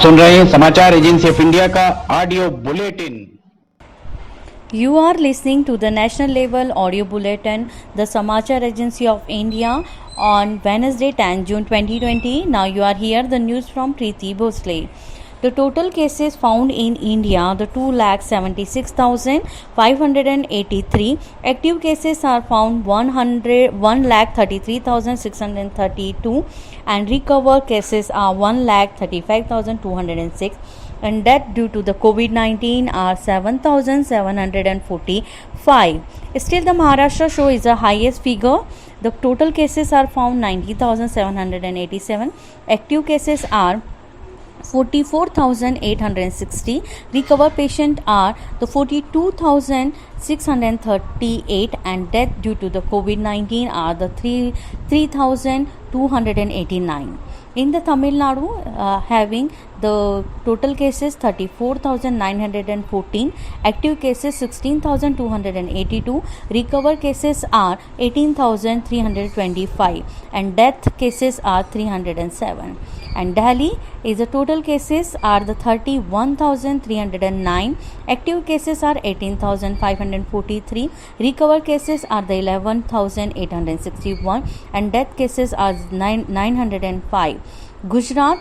सुन रहे हैं समाचार एजेंसी ऑफ इंडिया का audio bulletin. You are listening to the national level audio bulletin, the Samachar Agency of India, on Wednesday 10 June 2020. Now you are here the news from Preeti Bhosle. The total cases found in India, the 2,76,583. Active cases are found 1,33,632 and recovered cases are 1,35,206. And death due to the COVID-19 are 7,745. Still, the Maharashtra show is the highest figure. The total cases are found 90,787. Active cases are 44,860. Recovered patients are the 42,638 and death due to the COVID-19 are the 3,289. In the Tamil Nadu, having the total cases 34,914, active cases 16,282, recovered cases are 18,325 and death cases are 307. And Delhi is the total cases are the 31,309, active cases are 18,543, recovered cases are the 11,861 and death cases are 905. Gujarat,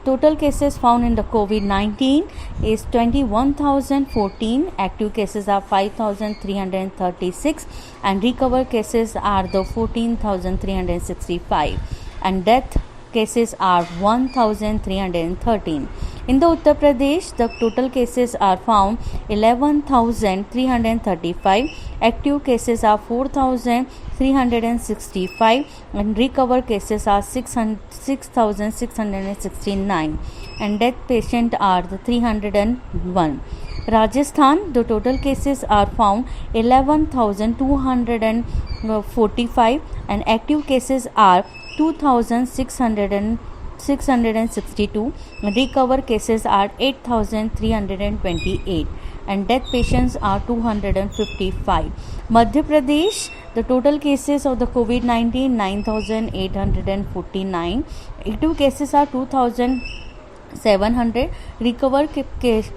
total cases found in the COVID-19 is 21,014, active cases are 5,336 and recovered cases are the 14,365 and death cases are 1,313. In the Uttar Pradesh, the total cases are found 11,335, active cases are 4,365 and recovered cases are 6,669 and death patient are the 301. Rajasthan, the total cases are found 11,245 and active cases are 2,662. Recovered cases are 8,328 and death patients are 255. Madhya Pradesh, the total cases of the COVID-19 9,849. Active cases are 2,700. Recovered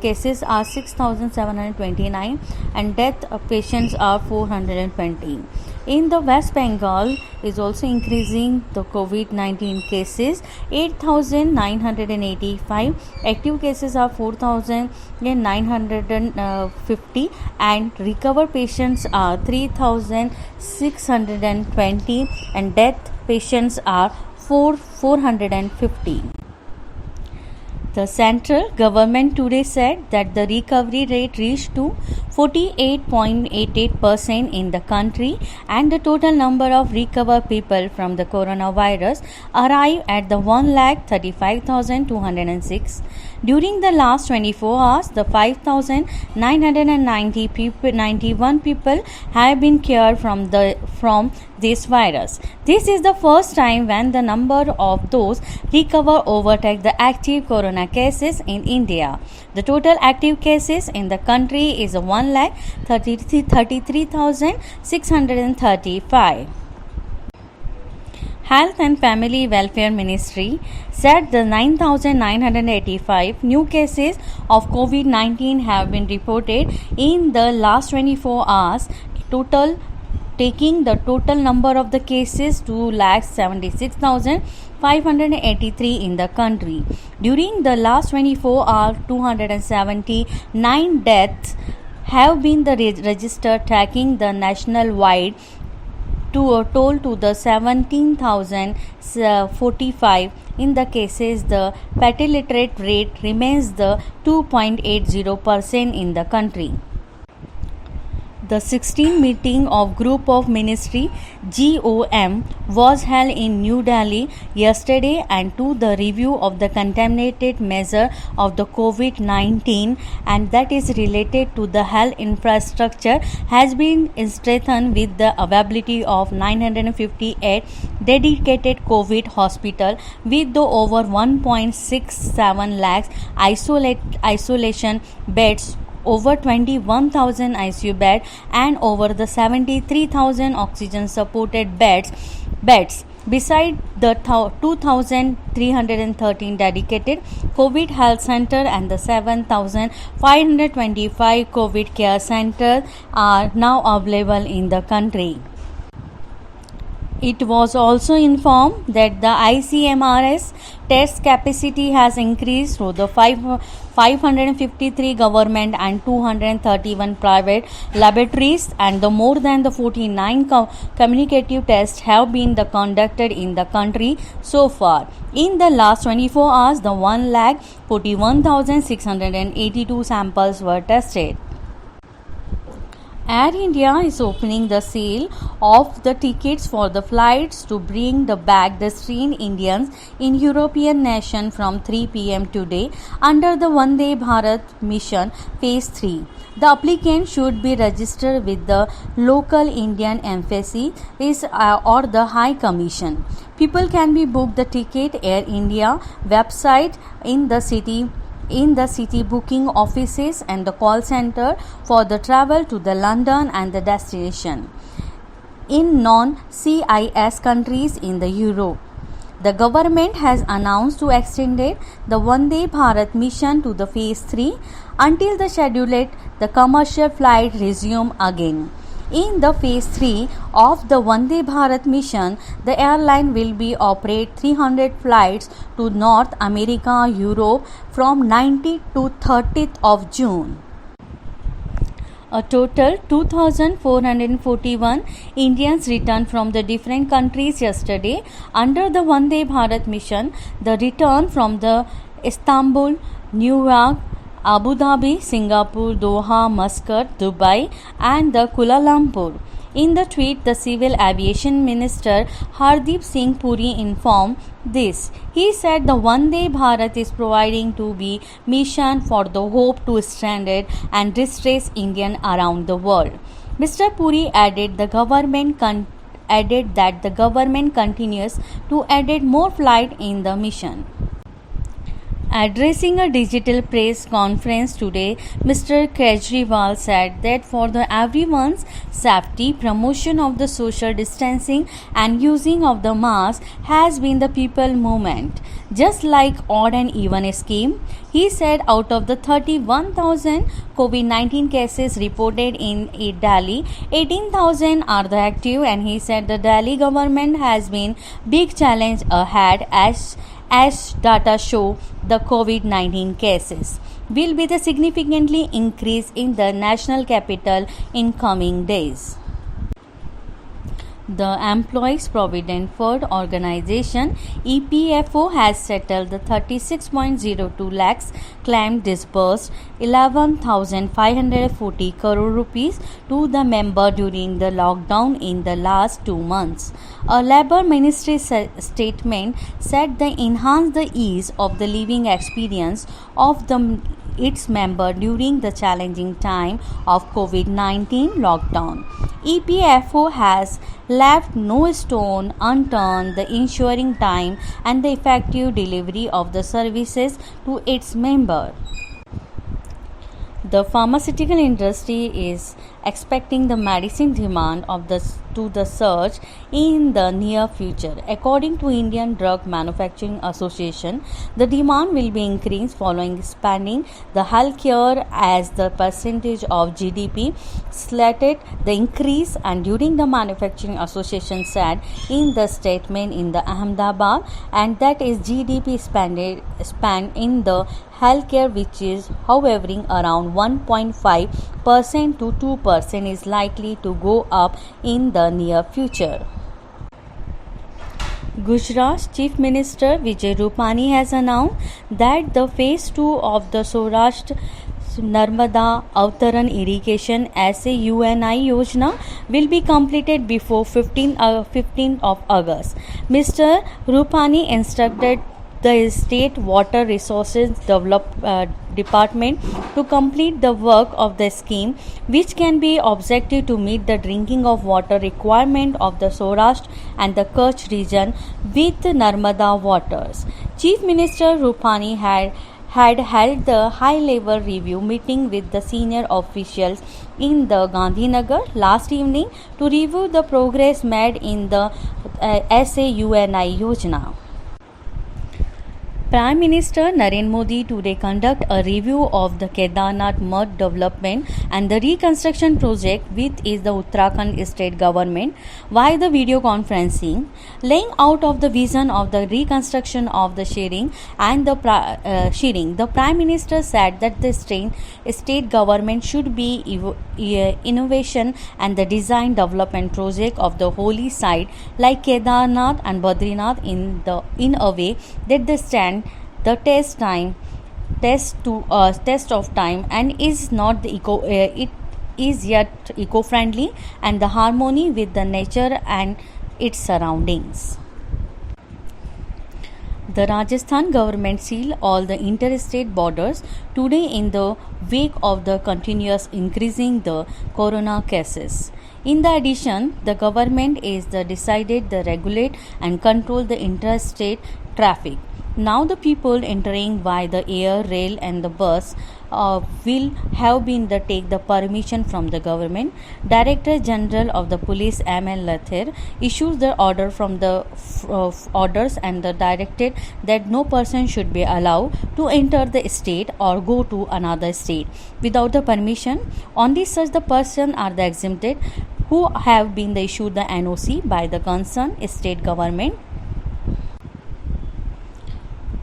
cases are 6,729 and death patients are 420. In the West Bengal is also increasing the COVID-19 cases 8,985, active cases are 4,950 and recovered patients are 3,620 and death patients are 450. The central government today said that the recovery rate reached to 48.88% in the country and the total number of recovered people from the coronavirus arrived at the 1,35,206. During the last 24 hours, the 5,991 people have been cured from this virus. This is the first time when the number of those recovered overtake the active corona cases in India. The total active cases in the country is 1,33,635. Health and Family Welfare Ministry said the 9,985 new cases of COVID-19 have been reported in the last 24 hours, taking the total number of the cases to 76,583 in the country. During the last 24 hours, 279 deaths have been registered, taking the national-wide toll to the 17,045. In the cases, the fatality rate remains the 2.80% in the country. The 16th meeting of Group of Ministry GOM was held in New Delhi yesterday and to the review of the contaminated measure of the COVID-19 and that is related to the health infrastructure has been strengthened with the availability of 958 dedicated COVID hospital with the over 1.67 lakhs isolation beds, over 21,000 ICU beds and over the 73,000 oxygen supported beds. Beside the 2,313 dedicated COVID health center and the 7,525 COVID care centers are now available in the country. It was also informed that the ICMR's test capacity has increased through the 553 government and 231 private laboratories, and the more than the 49 communicative tests have been conducted in the country so far. In the last 24 hours, the 1,41,682 samples were tested. Air India is opening the sale of the tickets for the flights to bring back the stranded Indians in European nations from 3 p.m. today under the Vande Bharat mission phase 3. The applicant should be registered with the local Indian embassy or the High Commission. People can be booked the ticket Air India website in the city booking offices and the call center for the travel to the London and the destination in non-CIS countries in the Europe. The government has announced to extend the Vande Bharat mission to the phase 3 until the scheduled the commercial flight resume again. In the phase 3 of the Vande Bharat mission, the airline will be operate 300 flights to North America, Europe from 19th to 30th of June. A total 2,441 Indians returned from the different countries yesterday under the Vande Bharat mission. The return from the Istanbul, New York, Abu Dhabi, Singapore, Doha, Muscat, Dubai and the Kuala Lumpur. In the tweet, the Civil Aviation Minister Hardeep Singh Puri informed this. He said the Vande Bharat is providing to be mission for the hope to stranded and distressed Indians around the world. Mr. Puri added that the government continues to add more flights in the mission. Addressing a digital press conference today, Mr. Kejriwal said that for everyone's safety, promotion of the social distancing and using of the mask has been the people movement, just like odd and even scheme. He said out of the 31,000 COVID-19 cases reported in Delhi, 18,000 are the active, and he said the Delhi government has been big challenge ahead as data show the COVID-19 cases will be the significantly increase in the national capital in coming days. The Employees Provident Fund Organization EPFO has settled the 36.02 lakhs claim, disbursed 11,540 crore rupees to the member during the lockdown in the last 2 months. A Labour Ministry statement said they enhance the ease of the living experience of its member during the challenging time of COVID-19 lockdown. EPFO has left no stone unturned the ensuring time and the effective delivery of the services to its member. The pharmaceutical industry is expecting the medicine demand to the surge in the near future. According to Indian Drug Manufacturing Association, the demand will be increased following expanding the healthcare as the percentage of GDP slated the increase, and during the Manufacturing Association said in the statement in the Ahmedabad, and that is GDP spend in the healthcare, which is hovering around 1.5% to 2%, is likely to go up in the near future. Gujarat Chief Minister Vijay Rupani has announced that the phase 2 of the Saurashtra Narmada Avtaran Irrigation SAUNI Yojana will be completed before 15th of August. Mr. Rupani instructed the State Water Resources Department to complete the work of the scheme, which can be objective to meet the drinking of water requirement of the Saurashtra and the Kutch region with Narmada waters. Chief Minister Rupani had held the high-level review meeting with the senior officials in the Gandhinagar last evening to review the progress made in the SAUNI Yojana. Prime Minister Narendra Modi today conduct a review of the Kedarnath mud development and the reconstruction project with the Uttarakhand state government via the video conferencing, laying out of the vision of the reconstruction of the sharing and the sharing. The Prime Minister said that the state government should be innovation and the design development project of the holy site like Kedarnath and Badrinath in a way that they stand the test of time and is not the it is yet eco-friendly and the harmony with the nature and its surroundings. The Rajasthan government sealed all the interstate borders today in the wake of the continuous increasing the corona cases. In the addition, the government is decided to regulate and control the interstate traffic. Now the people entering by the air, rail and the bus will have been take the permission from the government. Director General of the Police M.L. Lathir issues the order from the orders and the directed that no person should be allowed to enter the state or go to another state without the permission. Only such the person are the exempted who have been issued the NOC by the concerned state government.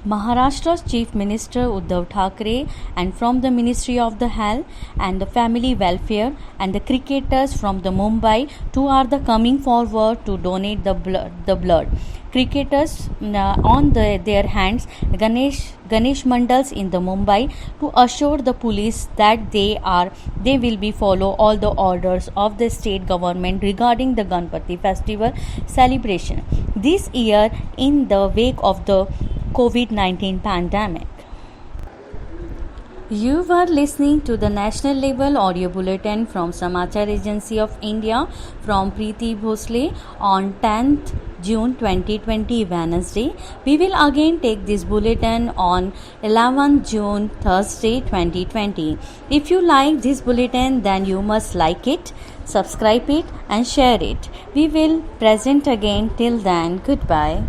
Maharashtra's Chief Minister Uddhav Thackeray and from the Ministry of the Health and the Family Welfare and the cricketers from the Mumbai too are the coming forward to donate the blood. Cricketers on their hands Ganesh Mandals in the Mumbai to assure the police that they will be follow all the orders of the state government regarding the Ganpati festival celebration this year in the wake of the COVID-19 pandemic. You were listening to the National Level Audio Bulletin from Samachar Agency of India from Preeti Bhosle on 10th June 2020 Wednesday. We will again take this bulletin on 11th June Thursday 2020. If you like this bulletin, then you must like it, subscribe it and share it. We will present again. Till then, goodbye.